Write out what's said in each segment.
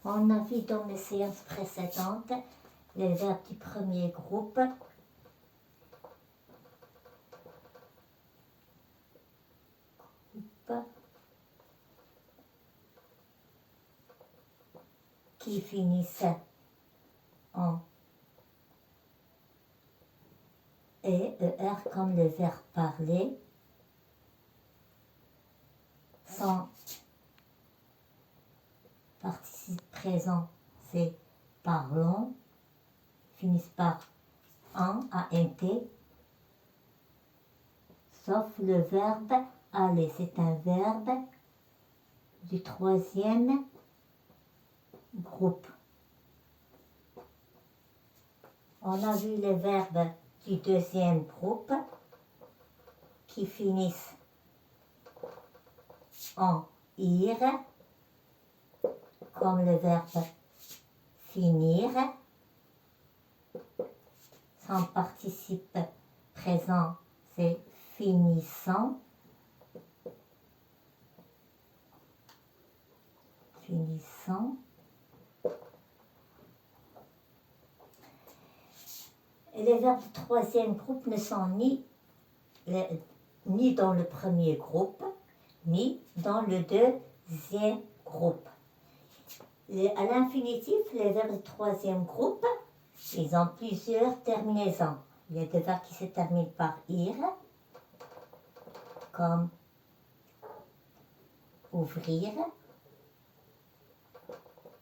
On a vu dans les séances précédentes les verbes du premier groupe. Qui finissent en ER comme le verbe parler, sans participe présent, c'est parlons, finissent par en, ANT, sauf le verbe aller. C'est un verbe du troisième groupe. On a vu les verbes du deuxième groupe qui finissent en ir, comme le verbe finir, sans participe présent, c'est finissant. Finissant. Et les verbes du troisième groupe ne sont ni dans le premier groupe, ni dans le deuxième groupe. À l'infinitif, les verbes du troisième groupe, ils ont plusieurs terminaisons. Il y a des verbes qui se terminent par ir, comme ouvrir,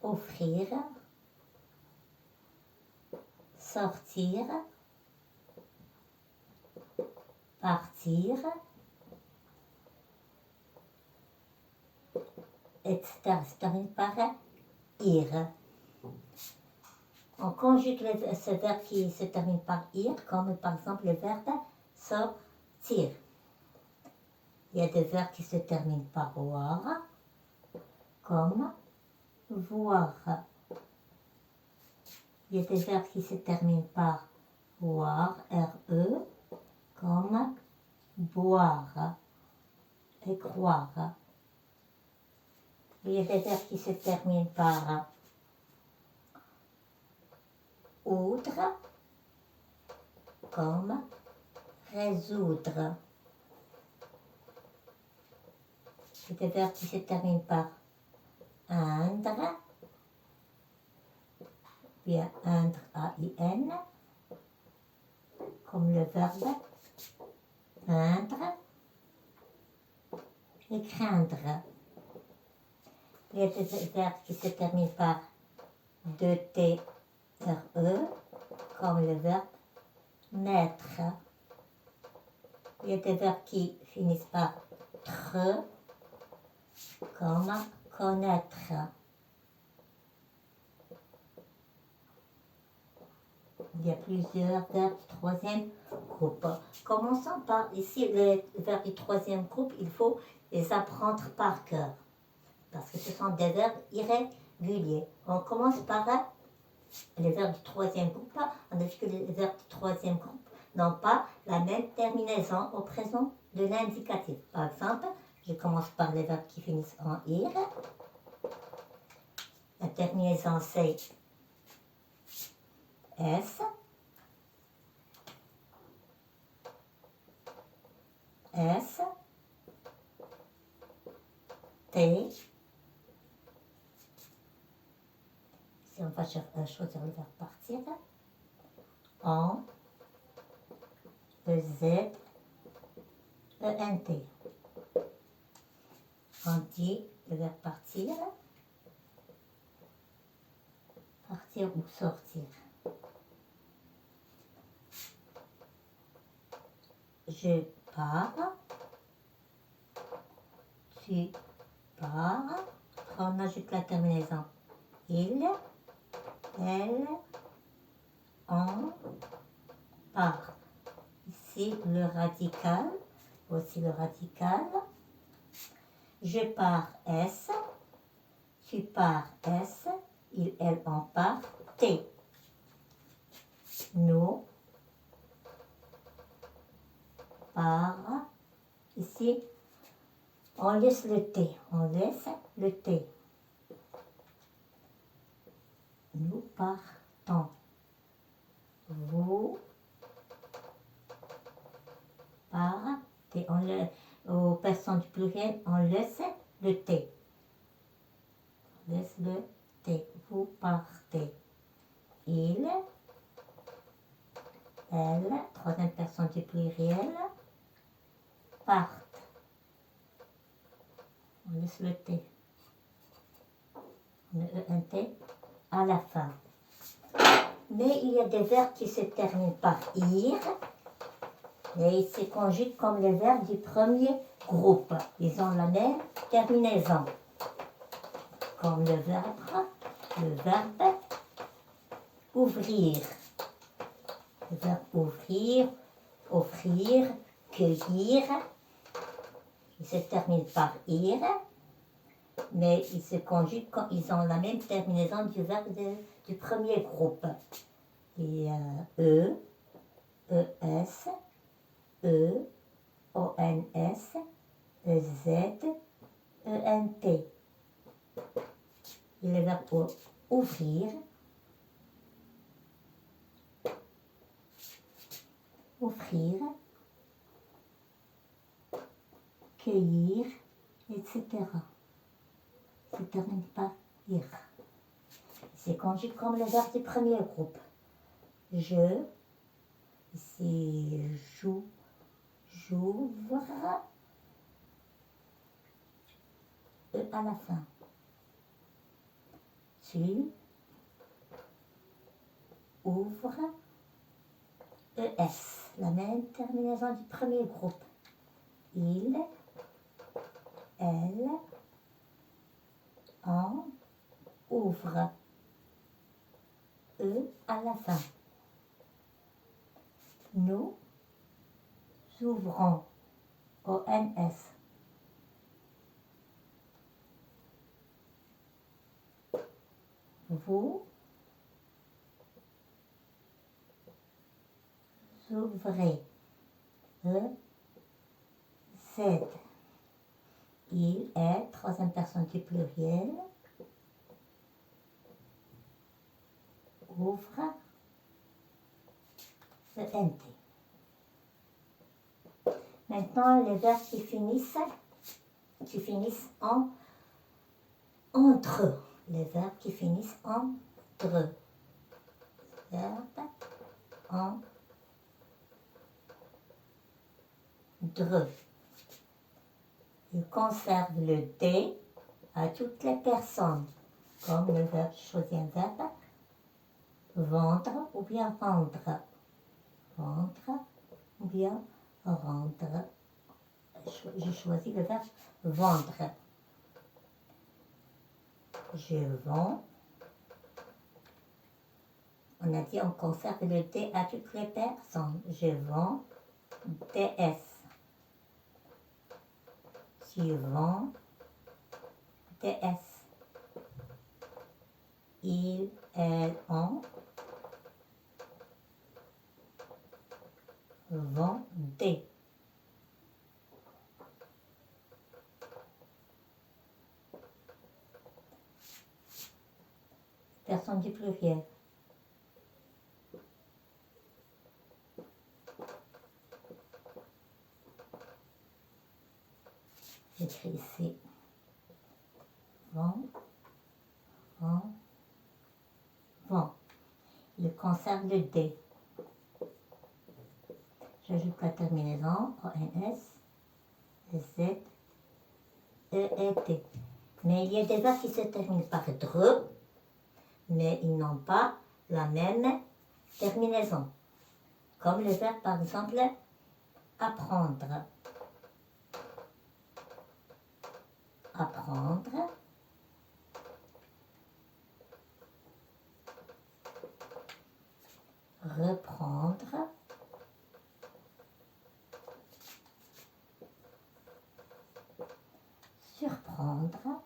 offrir, sortir, partir, etc. Se termine par ir. On conjugue ce verbe qui se termine par ir, comme par exemple le verbe sortir. Il y a des verbes qui se terminent par voir, comme voir. Il y a des verbes qui se terminent par voir, RE, comme boire et croire. Il y a des verbes qui se terminent par oudre, comme résoudre. Il y a des verbes qui se terminent par indre, bien indre, A-I-N, comme le verbe peindre et craindre. Il y a des verbes qui se terminent par 2-T-R-E, comme le verbe naître. Il y a des verbes qui finissent par tre, comme connaître. Il y a plusieurs verbes du troisième groupe. Commençons par ici les verbes du troisième groupe, il faut les apprendre par cœur. Parce que ce sont des verbes irréguliers. On commence par les verbes du troisième groupe. On a vu que les verbes du troisième groupe n'ont pas la même terminaison au présent de l'indicatif. Par exemple, je commence par les verbes qui finissent en ir. La terminaison c'est S. S. T. Si on va choisir le verbe partir. En. Z. ENT. On dit le verbe partir. Partir ou sortir. Je pars. Tu pars. On ajoute la terminaison. Il, elle, on part. Ici le radical. Voici le radical. Je pars S. Tu pars S. Il, elle, on part T. Nous part. Ici, on laisse le T. On laisse le T. Nous partons. Vous partez. Aux personnes du pluriel, on laisse le T. On laisse le T. Vous partez. Il, elle, troisième personne du pluriel, partent. On laisse le T. On met un T à la fin. Mais il y a des verbes qui se terminent par ir et ils se conjuguent comme les verbes du premier groupe. Ils ont la même terminaison. Comme le verbe ouvrir. Le verbe ouvrir, offrir, cueillir. Il se termine par ir, mais ils se conjuguent quand ils ont la même terminaison du verbe du premier groupe. Il y a E, ES, E, ONS, EZ, ENT. Il y a le verbe ouvrir, offrir, cueillir, etc. Se termine par ir. C'est conjugué comme le verbe du premier groupe. Je, ici, j'ouvre, E à la fin. Tu ouvres, ES, la même terminaison du premier groupe. Il, elle, on ouvre, E à la fin. Nous ouvrons, ONS. Vous ouvrez, Z. Il est, troisième personne du pluriel, ouvre, ENT. Maintenant, les verbes qui finissent en entre. Les verbes qui finissent en dre. Verbe en dre. Il conserve le D à toutes les personnes, comme le verbe choisir un verbe, vendre ou bien rendre. Vendre ou bien rendre. Je choisis le verbe vendre. Je vends. On a dit on conserve le D à toutes les personnes. Je vends DS. Tu vends DS. Il, elle, on vendait. Personne du pluriel. J'écris ici. Vend. Il conserve le D. J'ajoute la terminaison ONS, Z, E et T. Mais il y a des verbes qui se terminent par dre, mais ils n'ont pas la même terminaison. Comme le verbe, par exemple, apprendre. Apprendre. Reprendre. Surprendre.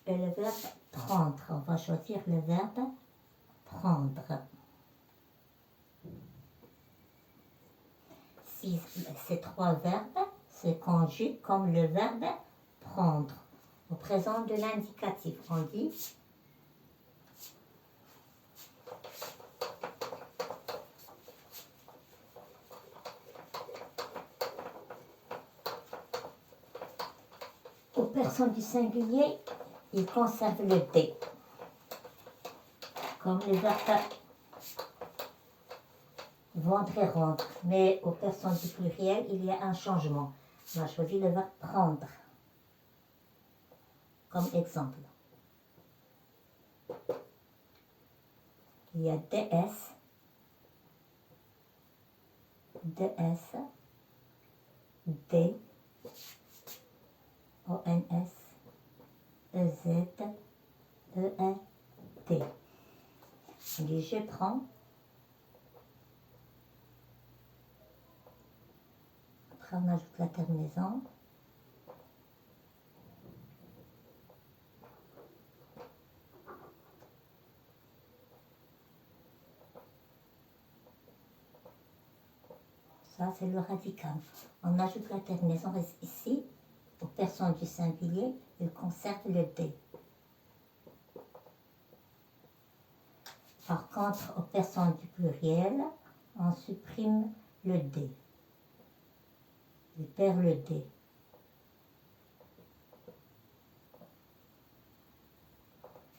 Et le verbe prendre. On va choisir le verbe prendre. si ces trois verbes se conjuguent comme le verbe prendre. Au présent de l'indicatif, on dit aux personnes du singulier, il conserve le D. Comme le verbe vendre et rendre. Mais aux personnes du pluriel, il y a un changement. On a choisi le verbe prendre. Comme exemple. Il y a DS, DS, D, ONS, EZ, ENT. On dit je prends. Après on ajoute la terminaison. Ça, c'est le radical. On ajoute la terminaison ici. Aux personnes du singulier, il conserve le D. Par contre, aux personnes du pluriel, on supprime le D. Il perd le D.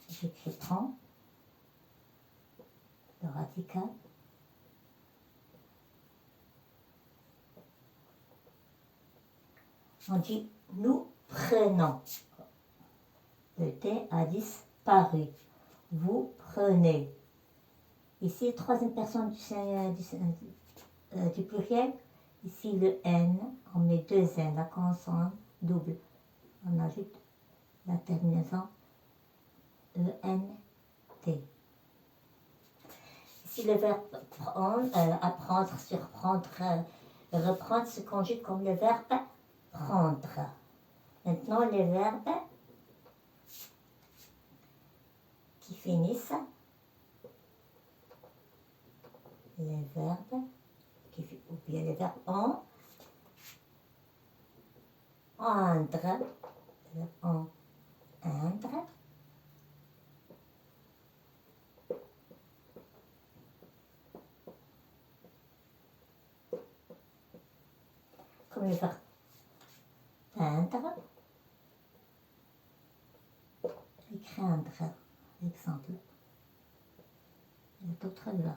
J'écris prend, le radical. On dit nous prenons. Le D a disparu. Vous prenez. Ici, troisième personne du pluriel. Ici, le N, on met deux N, la consonne double. On ajoute la terminaison ENT. Ici, le verbe prendre, apprendre, surprendre, reprendre se conjugue comme le verbe prendre. Maintenant, les verbes qui finissent, les verbes, ou bien les verbes en, endre, en, endre, comme le verbe peindre et craindre, exemple. Il y a d'autres verbes.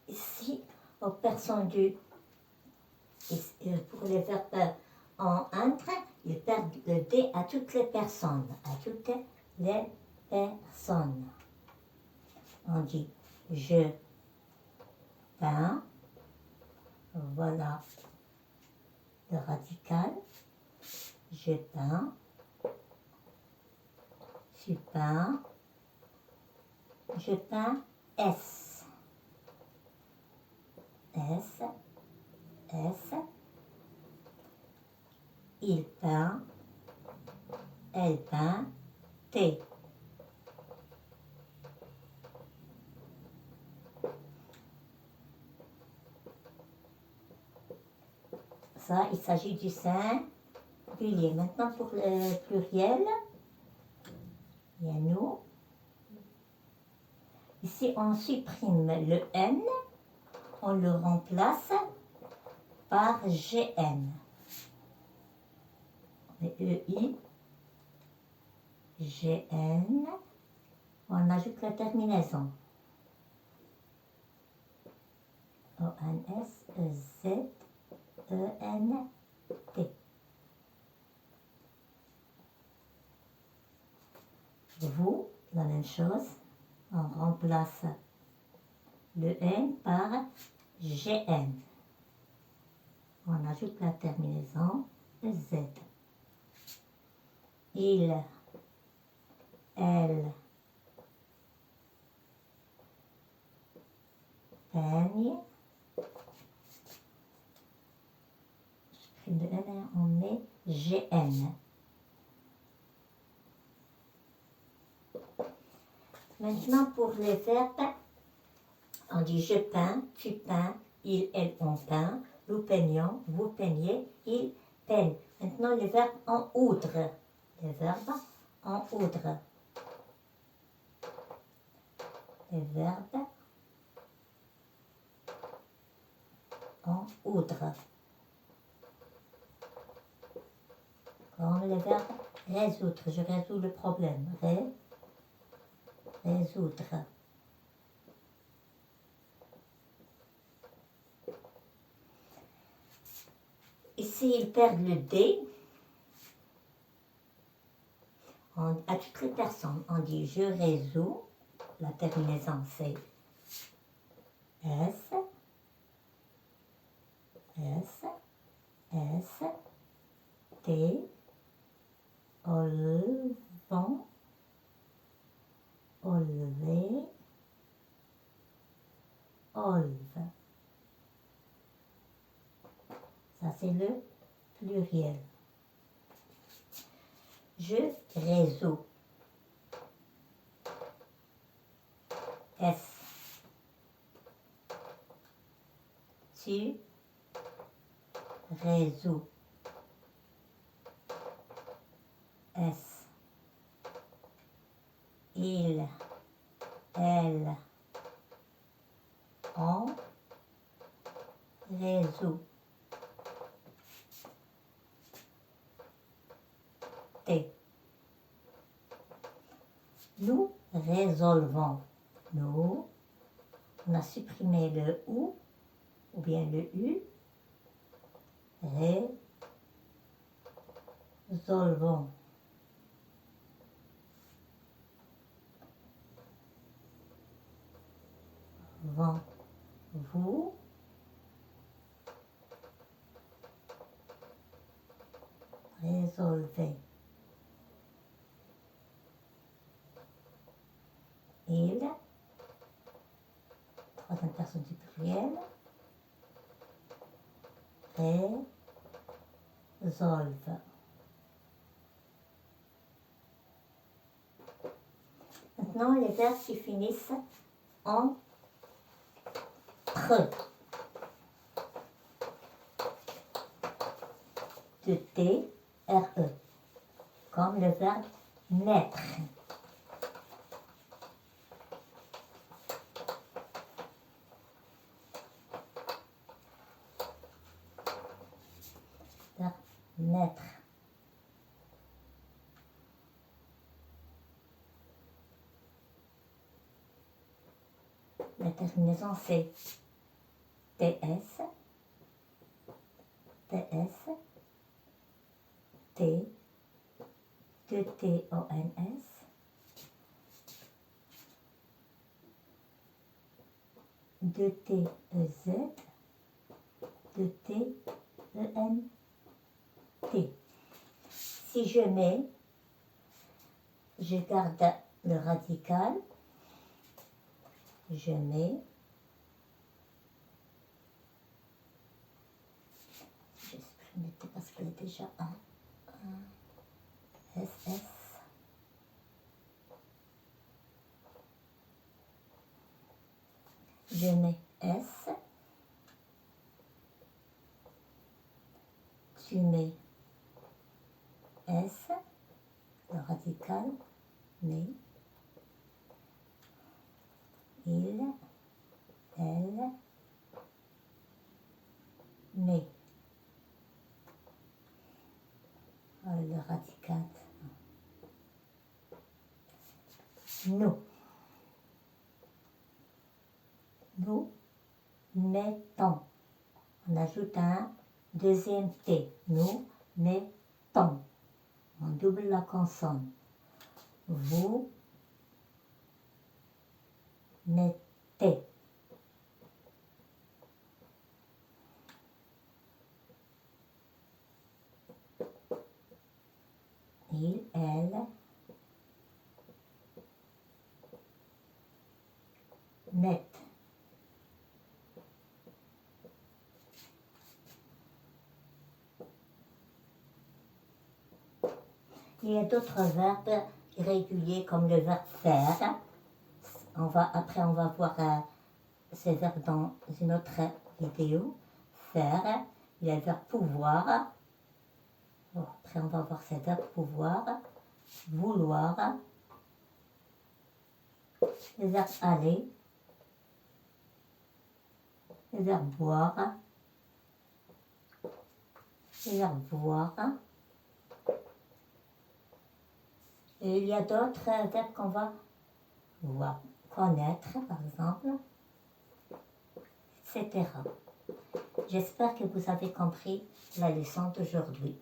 Ici, aux personnes du... Pour les verbes en entre, ils perdent le D à toutes les personnes. À toutes les personnes. On dit je peins. Voilà le radical. Je peins. Tu peins. Je peins S. S, S, il peint, elle peint, T. Ça, il s'agit du singulier. Maintenant, pour le pluriel, il y a nous. Ici, on supprime le N. On le remplace par GN. EI, GN. On ajoute la terminaison. ONS, EZ, ENT. Vous, la même chose. On remplace le N par GN. On ajoute la terminaison Z. Il, elle, peigne. Je prends le N, on met GN. Maintenant pour les verbes On dit je peins, tu peins, il, elle, on peint, nous peignons, vous peignez, il peigne. Maintenant les verbes en outre. Les verbes en outre. Les verbes en outre. Comme le verbe résoudre. Je résous le problème. Résoudre. Ici, ils perdent le D. À toutes les personnes, on dit je résous. La terminaison, c'est S, S, S, T, olvant, olvé, olve. Ça, c'est le pluriel. Je résous. S. Tu résous. S. Il, elle, on résout. T. Nous résolvons. Nous, on a supprimé le ou bien le u. Résolvons. Vont. Vous résolvez. Il, troisième personne du pluriel, résolve. Maintenant, les verbes qui finissent en tre. De T, R, E. Comme le verbe naître. Verbe naître. La terminaison c'est TS, TS, T, T-O-N-S, T-E-Z, T-E-N-T. Si je mets, je garde le radical, je mets, j'exprime parce qu'il est déjà un SS. Je mets S, tu mets S, le radical, mais, il, elle, mais. Le radical. Nous. Nous mettons. On ajoute un deuxième T. Nous mettons. On double la consonne. Vous mettez. Il, elle, mettent. Il y a d'autres verbes irréguliers comme le verbe faire. Après, on va voir ces verbes dans une autre vidéo. Faire, il y a le verbe pouvoir. Bon, après, on va voir ces verbes pouvoir, vouloir, le verbe aller, le verbe boire, le verbe voir. Et il y a d'autres verbes qu'on va voir. Connaître, par exemple, etc. J'espère que vous avez compris la leçon d'aujourd'hui.